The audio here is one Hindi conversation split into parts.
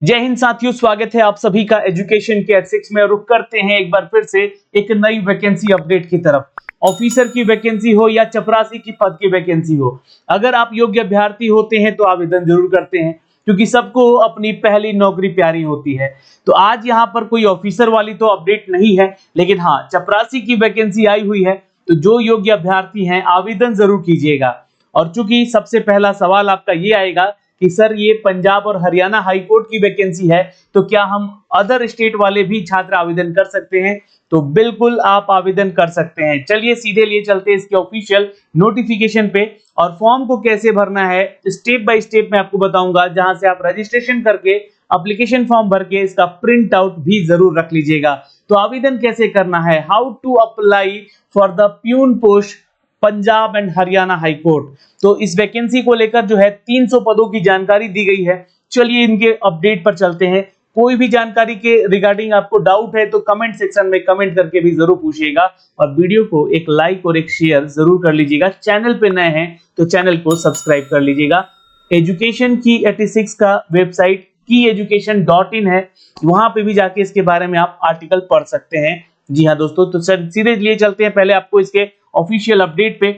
जय हिंद साथियों, स्वागत है आप सभी का एजुकेशन के एट 6 में। रुक करते हैं एक बार फिर से एक नई वैकेंसी अपडेट की तरफ। ऑफिसर की वैकेंसी हो या चपरासी की पद की वैकेंसी हो, अगर आप योग्य अभ्यर्थी होते हैं तो आवेदन जरूर करते हैं, क्योंकि सबको अपनी पहली नौकरी प्यारी होती है। तो आज यहाँ पर कोई ऑफिसर वाली तो अपडेट नहीं है, लेकिन हाँ, चपरासी की वैकेंसी आई हुई है। तो जो योग्य अभ्यर्थी हैं आवेदन जरूर कीजिएगा। और चूंकि सबसे पहला सवाल आपका ये आएगा कि सर ये पंजाब और हरियाणा हाई कोर्ट की वैकेंसी है, तो क्या हम अदर स्टेट वाले भी छात्र आवेदन कर सकते हैं? तो बिल्कुल आप आवेदन कर सकते हैं। चलिए सीधे लिए चलते हैं इसके ऑफिशियल नोटिफिकेशन पे। और फॉर्म को कैसे भरना है स्टेप बाय स्टेप मैं आपको बताऊंगा, जहां से आप रजिस्ट्रेशन करके एप्लीकेशन फॉर्म भर के इसका प्रिंट आउट भी जरूर रख लीजिएगा। तो आवेदन कैसे करना है, how to apply for the peon post Punjab and Haryana high court. तो इस वैकेंसी को लेकर जो है 300 पदों की जानकारी दी गई है। चलिए इनके अपडेट पर चलते हैं। कोई भी जानकारी के रिगार्डिंग आपको डाउट है तो कमेंट सेक्शन में कमेंट करके भी जरूर पूछिएगा, और वीडियो को एक लाइक और एक शेयर जरूर कर लीजिएगा। चैनल पे नए हैं तो चैनल को सब्सक्राइब कर लीजिएगा। एजुकेशन की 86 का वेबसाइट kyeducation.in है, वहां पे भी जाके इसके बारे में आप आर्टिकल पढ़ सकते हैं। जी हाँ दोस्तों, तो सर सीधे लिए चलते हैं पहले आपको इसके ऑफिशियल अपडेट पे।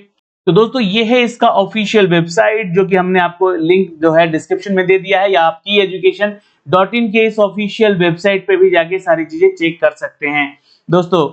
तो दोस्तों ये है इसका ऑफिशियल वेबसाइट, जो कि हमने आपको लिंक जो है डिस्क्रिप्शन में दे दिया है, या आप kyeducation.in के इस ऑफिशियल वेबसाइट पे भी जाके सारी चीजें चेक कर सकते हैं। दोस्तों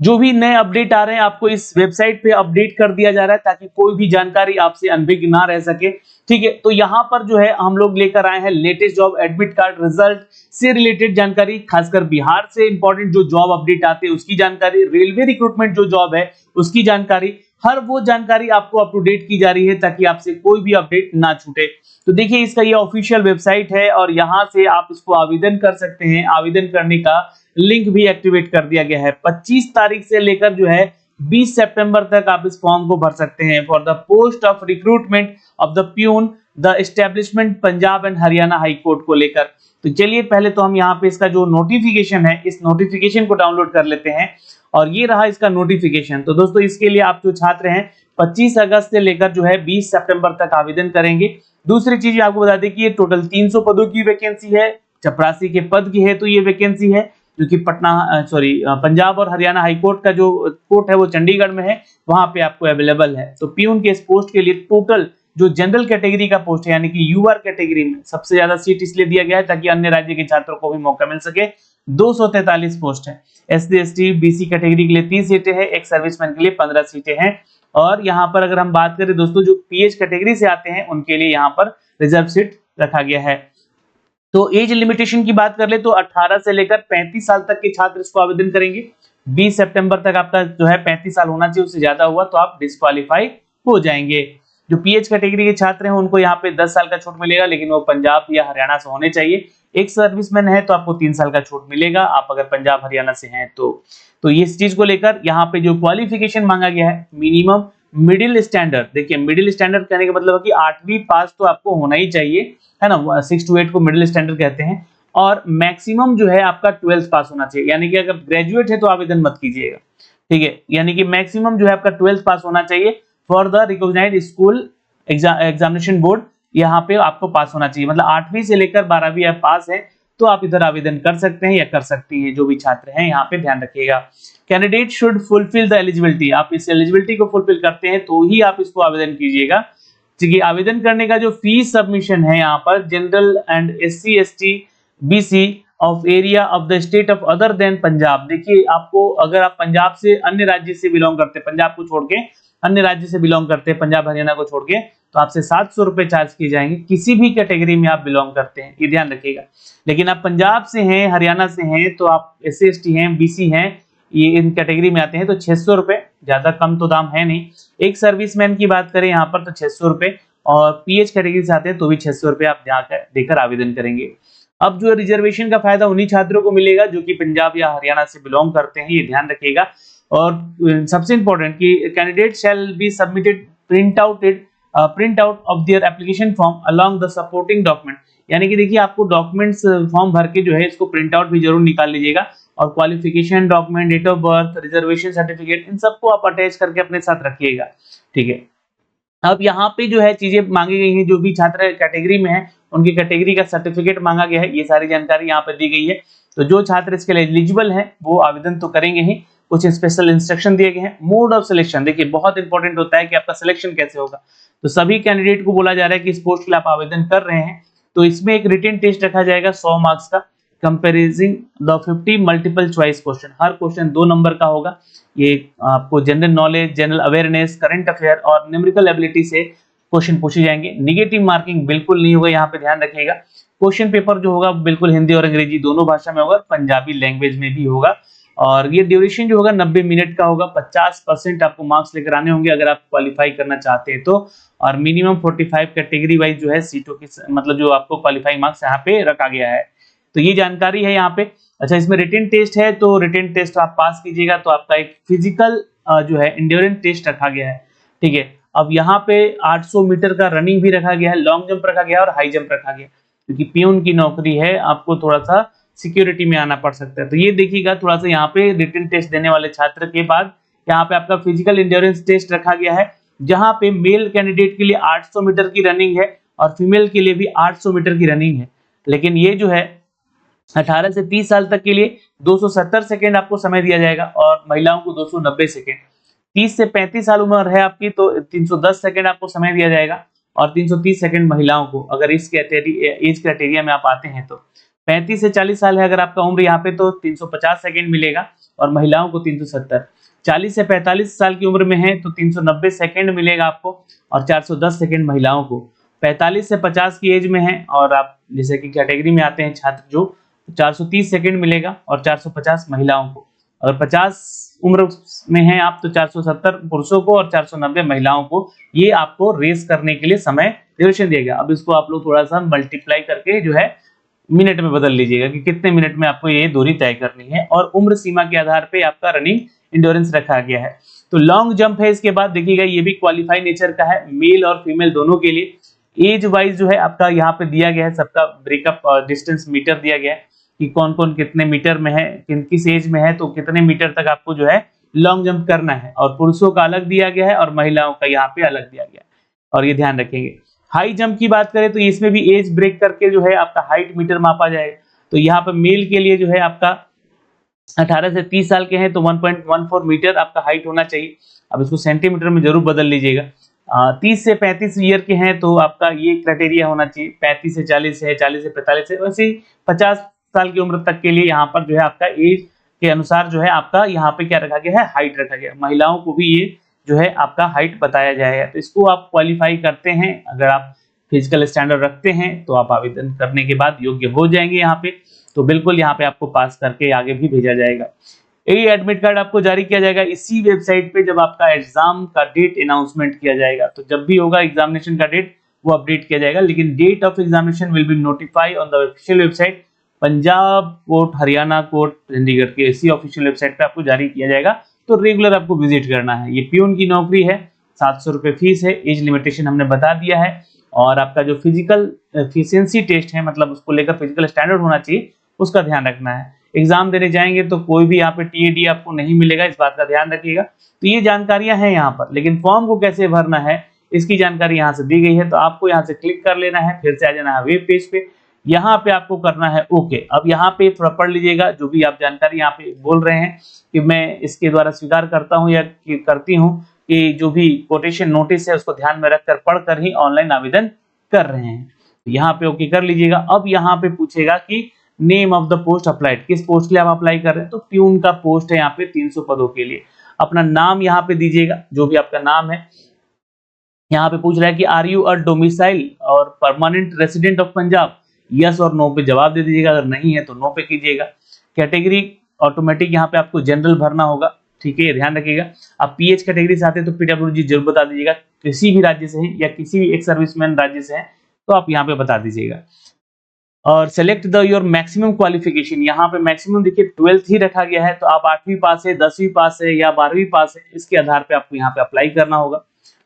जो भी नए अपडेट आ रहे हैं आपको इस वेबसाइट पे अपडेट कर दिया जा रहा है, ताकि कोई भी जानकारी आपसे अनभिज्ञ ना रह सके। ठीक है, तो यहाँ पर जो है हम लोग लेकर आए हैं latest job admit card result से रिलेटेड जानकारी, खासकर बिहार से इंपॉर्टेंट जो जॉब अपडेट आते हैं उसकी जानकारी, रेलवे रिक्रूटमेंट जो जॉब है उसकी जानकारी, हर वो जानकारी आपको अप टू डेट की जा रही है, ताकि आपसे कोई भी अपडेट ना छूटे। तो देखिए इसका ये ऑफिशियल वेबसाइट है, और यहाँ से आप इसको आवेदन कर सकते हैं। आवेदन करने का लिंक भी एक्टिवेट कर दिया गया है। 25 तारीख से लेकर जो है 20 सितंबर तक आप इस फॉर्म को भर सकते हैं for the post of recruitment of the peon the establishment Punjab and Haryana high court को लेकर। तो चलिए पहले तो हम यहाँ पे इसका जो नोटिफिकेशन है, इस नोटिफिकेशन को डाउनलोड कर लेते हैं। और ये रहा इसका नोटिफिकेशन। तो दोस्तों इसके लिए आप जो छात्र हैं 25 अगस्त से लेकर जो है 20 सितंबर तक आवेदन करेंगे। दूसरी चीज आपको बता दें कि ये टोटल 300 पदों की वैकेंसी है। चपरासी के पद की है तो ये वैकेंसी है, जो कि पंजाब और हरियाणा हाई कोर्ट का जो कोर्ट है वो चंडीगढ़ में है, वहां पे आपको अवेलेबल है। तो प्यून के इस पोस्ट के लिए टोटल जो जनरल कैटेगरी का पोस्ट है, यानी कि यूआर कैटेगरी में सबसे ज्यादा सीट इसलिए दिया गया है ताकि अन्य राज्य के छात्रों को भी मौका मिल सके। 243 पोस्ट है। एससी एसटी बीसी कैटेगरी के लिए 30 सीटें हैं, एक सर्विसमैन के लिए 15 सीटें हैं। और यहाँ पर अगर हम बात करें दोस्तों जो पीएच कैटेगरी से आते हैं उनके लिए यहाँ पर रिजर्व सीट रखा गया है। तो एज लिमिटेशन की बात कर ले तो 18 से लेकर 35 साल तक के छात्र इसको आवेदन करेंगे। 20 सितंबर तक आपका जो है 35 साल होना चाहिए, उससे ज्यादा हुआ तो आप डिस्क्वालीफाई हो जाएंगे। जो पीएच कैटेगरी के छात्र हैं उनको यहाँ पे 10 साल का छूट मिलेगा, लेकिन वो पंजाब या हरियाणा से होने चाहिए। एक सर्विसमैन है तो आपको 3 साल का छूट मिलेगा, आप अगर पंजाब हरियाणा से हैं तो इस चीज को लेकर यहाँ पे जो क्वालिफिकेशन मांगा गया है, मिनिमम मिडिल स्टैंडर्ड। देखिए मिडिल स्टैंडर्ड कहने का मतलब है कि 8वीं पास तो आपको होना ही चाहिए, है ना। 6 to 8 को मिडिल स्टैंडर्ड कहते हैं। और मैक्सिमम जो है आपका 12th पास होना चाहिए, यानी कि अगर ग्रेजुएट है तो आवेदन मत कीजिएगा। ठीक है, यानी कि मैक्सिमम जो है आपका 12th पास होना चाहिए for the recognised school examination board. यहाँ पे आपको पास होना चाहिए, मतलब 8वीं से लेकर 12वीं आप पास है तो आप इधर आवेदन कर सकते हैं या कर सकती हैं। जो भी छात्र हैं यहाँ पे ध्यान रखिएगा। Candidate should fulfil the eligibility, आप इस एलिजिबिलिटी को फुलफिल करते हैं तो ही आप इसको आवेदन कीजिएगा। क्योंकि आवेदन करने का जो फीस सबमिशन है यहाँ पर, general and SC ST BC of area of the state of other than Punjab. देखिए आपको अगर आप पंजाब से अन्य राज्य से बिलोंग करते हैं, पंजाब को छोड़ के अन्य राज्य से बिलोंग करते हैं, पंजाब हरियाणा को छोड़ के, तो आपसे 700 रुपए चार्ज किए जाएंगे, किसी भी कैटेगरी में आप बिलोंग करते हैं, ये ध्यान रखिएगा। लेकिन आप पंजाब से हैं, हरियाणा से हैं, तो आप एससी एसटी हैं, बीसी हैं, ये इन कैटेगरी में आते हैं तो 600 रुपए, ज्यादा कम तो दाम है नहीं। एक सर्विसमैन की बात करें यहाँ पर तो 600 रुपए, और पीएच कैटेगरी से आते हैं तो भी 600 रुपए आप जाकर देकर आवेदन करेंगे। अब जो रिजर्वेशन का फायदा उन्हीं छात्रों को मिलेगा जो कि पंजाब या हरियाणा से बिलोंग करते हैं, ये ध्यान रखिएगा। और सबसे इंपॉर्टेंट कि candidate shall be submitted print out of their application form along the supporting document. यानी कि देखिए आपको डॉक्यूमेंट्स फॉर्म भर के जो है इसको प्रिंट आउट भी जरूर निकाल लीजिएगा, और qualification document, date of birth, reservation certificate, इन सबको आप अटैच करके अपने साथ रखिएगा। ठीक है, अब यहाँ पे जो है चीजें मांगी गई हैं, जो भी छात्र कैटेगरी में है उनकी कैटेगरी का सर्टिफिकेट मांगा गया है, ये सारी जानकारी यहाँ पे दी गई है। तो जो छात्र इसके लिए एलिजिबल है वो आवेदन तो करेंगे ही। कुछ स्पेशल इंस्ट्रक्शन दिए गए हैं। मोड ऑफ सिलेक्शन देखिए बहुत इंपॉर्टेंट होता है कि आपका सिलेक्शन कैसे होगा। तो सभी कैंडिडेट को बोला जा रहा है कि इस पोस्ट के लिए आप आवेदन कर रहे हैं तो इसमें एक रिटन टेस्ट रखा जाएगा 100 मार्क्स का, कंपेरिजिंग the 50 multiple choice question. Her question 2 number का होगा। ये आपको general knowledge, general awareness, current affair और न्यूमेरिकल एबिलिटी से क्वेश्चन पूछे जाएंगे। निगेटिव मार्किंग बिल्कुल नहीं होगा, यहाँ पे ध्यान रखिएगा। क्वेश्चन पेपर जो होगा बिल्कुल हिंदी और अंग्रेजी दोनों भाषा में होगा, पंजाबी लैंग्वेज में भी होगा। और ये ड्यूरेशन जो होगा 90 मिनट का होगा। 50% आपको मार्क्स लेकर आने होंगे अगर आप क्वालिफाई करना चाहते हैं तो। और मिनिमम 45 कैटेगरी वाइज जो है सीटों की मतलब जो आपको क्वालिफाई मार्क्स यहाँ पे रखा गया है। तो ये जानकारी है यहाँ पे। अच्छा, इसमें रिटन टेस्ट है तो रिटन टेस्ट आप पास कीजिएगा तो आपका एक फिजिकल जो है एंड्योरेंस टेस्ट रखा गया है। ठीक है, अब यहाँ पे 800 मीटर का रनिंग भी रखा गया है, लॉन्ग जंप रखा गया है और हाई जंप रखा गया है, क्योंकि पियून की नौकरी है, आपको थोड़ा सा सिक्योरिटी में आना पड़ सकता है। तो ये देखिएगा थोड़ा सा यहाँ पे रिटन टेस्ट देने वाले छात्र के बाद यहाँ पे आपका फिजिकल एंड्योरेंस टेस्ट रखा गया है, जहाँ पे मेल कैंडिडेट के लिए 800 मीटर की रनिंग है और फीमेल के लिए भी 800 मीटर की रनिंग है। लेकिन ये जो है 18 से 30 साल तक के लिए 270 सेकेंड आपको समय दिया जाएगा और महिलाओं को 290 सेकेंड। 30 से 35 साल उम्र है आपकी तो 310 सेकेंड आपको समय दिया जाएगा और 330 सेकेंड महिलाओं को, अगर इस एज क्राइटेरिया में आप आते हैं तो। 35 से 40 साल है अगर आपका उम्र यहाँ पे तो 350 सेकेंड मिलेगा और महिलाओं को 370। 40 से 45 साल की उम्र में है तो 390 सेकेंड मिलेगा आपको और 410 सेकेंड महिलाओं को। 45 से 50 की एज में है और आप जैसे कि कैटेगरी में आते हैं छात्र जो 430 सेकेंड मिलेगा और 450 महिलाओं को। अगर 50 उम्र में है आप तो 470 पुरुषों को और 490 महिलाओं को। ये आपको रेस करने के लिए समय ड्यूरेशन दिया गया। अब इसको आप लोग थोड़ा सा मल्टीप्लाई करके जो है मिनट में बदल लीजिएगा कि कितने मिनट में आपको ये दूरी तय करनी है, और उम्र सीमा के आधार पे आपका रनिंग इंड्योरेंस रखा गया है। तो लॉन्ग जंप है इसके बाद देखिएगा, ये भी क्वालिफाई नेचर का है, मेल और फीमेल दोनों के लिए। एज वाइज जो है आपका यहाँ पे दिया गया है, सबका ब्रेकअप डिस्टेंस मीटर दिया गया है कि कौन कौन कितने मीटर में है, किस एज में है तो कितने मीटर तक आपको जो है लॉन्ग जंप करना है। और पुरुषों का अलग दिया गया है और महिलाओं का यहाँ पे अलग दिया गया है, और ये ध्यान रखेंगे। हाई जंप की बात करें तो इसमें भी एज ब्रेक करके जो है आपका हाइट मीटर मापा जाएगा। तो यहाँ पे मेल के लिए जो है आपका 18 से 30 साल के हैं तो 1.14 मीटर आपका हाइट होना चाहिए। अब इसको सेंटीमीटर में जरूर बदल लीजिएगा। 30 से 35 ईयर के हैं तो आपका ये क्राइटेरिया होना चाहिए। 35 से 40 है, 40 से 45 है, वैसे ही 50 साल की उम्र तक के लिए यहाँ पर जो है आपका एज के अनुसार जो है आपका यहाँ पे क्या रखा गया है, हाइट रखा गया है। महिलाओं को भी ये जो है आपका हाइट बताया जाएगा। तो इसको आप क्वालिफाई करते हैं, अगर आप फिजिकल स्टैंडर्ड रखते हैं तो आप आवेदन करने के बाद योग्य हो जाएंगे यहाँ पे। तो बिल्कुल यहाँ पे आपको पास करके आगे भी भेजा जाएगा। यही एडमिट कार्ड आपको जारी किया जाएगा इसी वेबसाइट पे जब आपका एग्जाम का डेट अनाउंसमेंट किया जाएगा। तो जब भी होगा एग्जामिनेशन का डेट वो अपडेट किया जाएगा, लेकिन date of examination will be notify on the official website Punjab court, Haryana court, Chandigarh के इसी ऑफिशियल वेबसाइट पे आपको जारी किया जाएगा। तो रेगुलर आपको विजिट करना है। ये प्यून की नौकरी है, 700 रुपए फीस है, एज लिमिटेशन हमने बता दिया है। और आपका जो फिजिकल एफिशिएंसी टेस्ट है, मतलब उसको लेकर फिजिकल स्टैंडर्ड होना चाहिए, उसका ध्यान रखना है। एग्जाम देने जाएंगे तो कोई भी यहाँ पे टीएडी आपको नहीं मिलेगा, इस बात का ध्यान रखिएगा। तो ये जानकारियां हैं यहाँ पर, लेकिन फॉर्म को कैसे भरना है इसकी जानकारी यहाँ से दी गई है। तो आपको यहाँ से क्लिक कर लेना है, फिर से आ जाना है वेब पेज पे, यहाँ पे आपको करना है ओके। अब यहाँ पे थोड़ा पढ़ लीजिएगा जो भी आप जानकारी यहाँ पे बोल रहे हैं कि मैं इसके द्वारा स्वीकार करता हूँ या करती हूँ कि जो भी कोटेशन नोटिस है उसको ध्यान में रखकर पढ़कर ही ऑनलाइन आवेदन कर रहे हैं। यहाँ पे ओके कर लीजिएगा। अब यहाँ पे पूछेगा कि name of the post applied, किस पोस्ट के लिए आप अप्लाई कर रहे हैं। तो प्यून का पोस्ट है यहाँ पे 300 पदों के लिए। अपना नाम यहाँ पे दीजिएगा, जो भी आपका नाम है। यहाँ पे पूछ रहा है कि आर यू अ डोमिसाइल और permanent resident of Punjab, yes और नो पे जवाब दे दीजिएगा, अगर नहीं है तो नो पे कीजिएगा। कैटेगरी ऑटोमेटिक यहाँ पे आपको जनरल भरना होगा, ठीक है, ये ध्यान रखिएगा। आप पीएच कैटेगरी से आते हैं तो पीडब्ल्यूडी जरूर बता दीजिएगा, किसी भी राज्य से हैं या किसी भी एक सर्विसमैन राज्य से हैं तो आप यहाँ पे बता दीजिएगा। और select the your maximum qualification, यहाँ पे मैक्सिमम देखिए 12th ही रखा गया है। तो आप 8वीं पास है, 10वीं पास है या 12वीं पास है, इसके आधार पे आपको यहाँ पे अप्लाई करना होगा।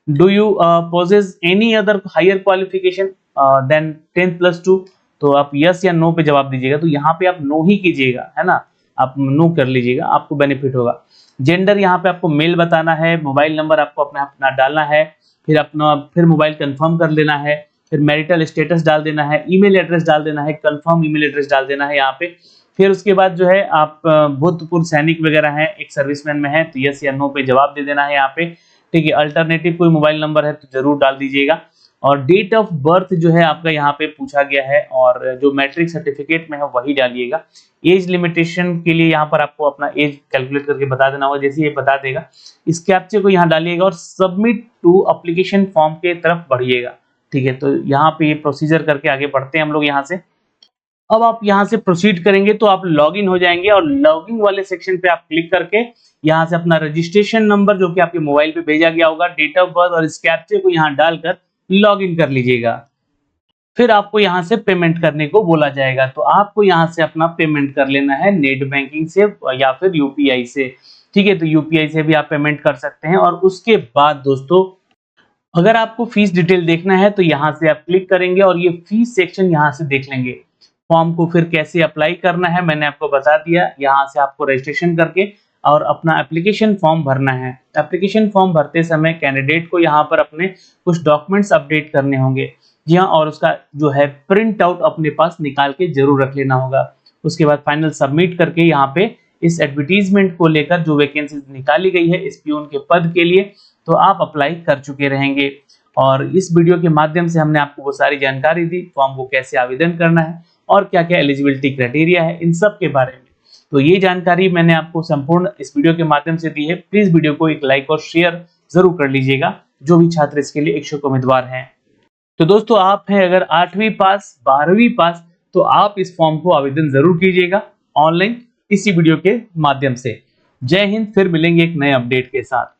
Do you possess any other higher qualification than 10+2, तो आप यस या नो पे जवाब दीजिएगा। तो यहाँ पे आप नो ही कीजिएगा, है ना, आप नो कर लीजिएगा, आपको बेनिफिट होगा। जेंडर यहाँ पे आपको मेल बताना है। मोबाइल नंबर आपको अपना डालना है। फिर मोबाइल कंफर्म कर लेना है, फिर मैरिटल स्टेटस डाल देना है, ईमेल एड्रेस डाल देना है, कंफर्म ईमेल एड्रेस डाल देना है यहाँ पे। फिर उसके बाद जो है आप भूतपूर्व सैनिक वगैरह हैं, एक सर्विसमैन में है तो यस या नो पे जवाब दे देना है यहाँ पे, ठीक है। अल्टरनेटिव कोई मोबाइल नंबर है तो जरूर डाल दीजिएगा। और डेट ऑफ बर्थ जो है आपका यहाँ पे पूछा गया है, और जो मैट्रिक सर्टिफिकेट में है वही डालिएगा। एज लिमिटेशन के लिए यहाँ पर आपको अपना एज कैलकुलेट करके बता देना होगा, जैसे ये बता देगा इस कैप्चे को यहाँ डालिएगा और सबमिट टू एप्लीकेशन फॉर्म के तरफ बढ़िएगा, ठीक है। तो यहाँ पे ये प्रोसीजर करके आगे बढ़ते हैं हम लोग यहाँ से। अब आप यहाँ से प्रोसीड करेंगे तो आप लॉगिन हो जाएंगे, और लॉगिन वाले सेक्शन पे आप क्लिक करके यहाँ से अपना रजिस्ट्रेशन नंबर जो कि आपके मोबाइल पे भेजा गया होगा, डेट ऑफ बर्थ और इस कैप्चे को यहाँ डालकर लॉगिन कर लीजिएगा। फिर आपको यहाँ से पेमेंट करने को बोला जाएगा, तो आपको यहाँ से अपना पेमेंट कर लेना है नेट बैंकिंग से या फिर यूपीआई से, ठीक है। तो यूपीआई से भी आप पेमेंट कर सकते हैं। और उसके बाद दोस्तों अगर आपको फीस डिटेल देखना है तो यहाँ से आप क्लिक करेंगे और ये फीस सेक्शन यहाँ से देख लेंगे। फॉर्म को फिर कैसे अप्लाई करना है मैंने आपको बता दिया। यहाँ से आपको रजिस्ट्रेशन करके और अपना एप्लीकेशन फॉर्म भरना है। एप्लीकेशन फॉर्म भरते समय कैंडिडेट को यहाँ पर अपने कुछ डॉक्यूमेंट्स अपडेट करने होंगे, जी हाँ, और उसका जो है प्रिंट आउट अपने पास निकाल के जरूर रख लेना होगा। उसके बाद फाइनल सबमिट करके यहाँ पे इस एडवर्टीजमेंट को लेकर जो वैकेंसी निकाली गई है इस पियून के पद के लिए, तो आप अप्लाई कर चुके रहेंगे। और इस वीडियो के माध्यम से हमने आपको वो सारी जानकारी दी, फॉर्म को कैसे आवेदन करना है और क्या क्या एलिजिबिलिटी क्राइटेरिया है इन सब के बारे में। तो ये जानकारी मैंने आपको संपूर्ण इस वीडियो के माध्यम से दी है। प्लीज वीडियो को एक लाइक और शेयर जरूर कर लीजिएगा, जो भी छात्र इसके लिए इच्छुक उम्मीदवार हैं। तो दोस्तों आप हैं अगर 8वीं पास 12वीं पास तो आप इस फॉर्म को आवेदन जरूर कीजिएगा ऑनलाइन इसी वीडियो के माध्यम से। जय हिंद, फिर मिलेंगे एक नए अपडेट के साथ।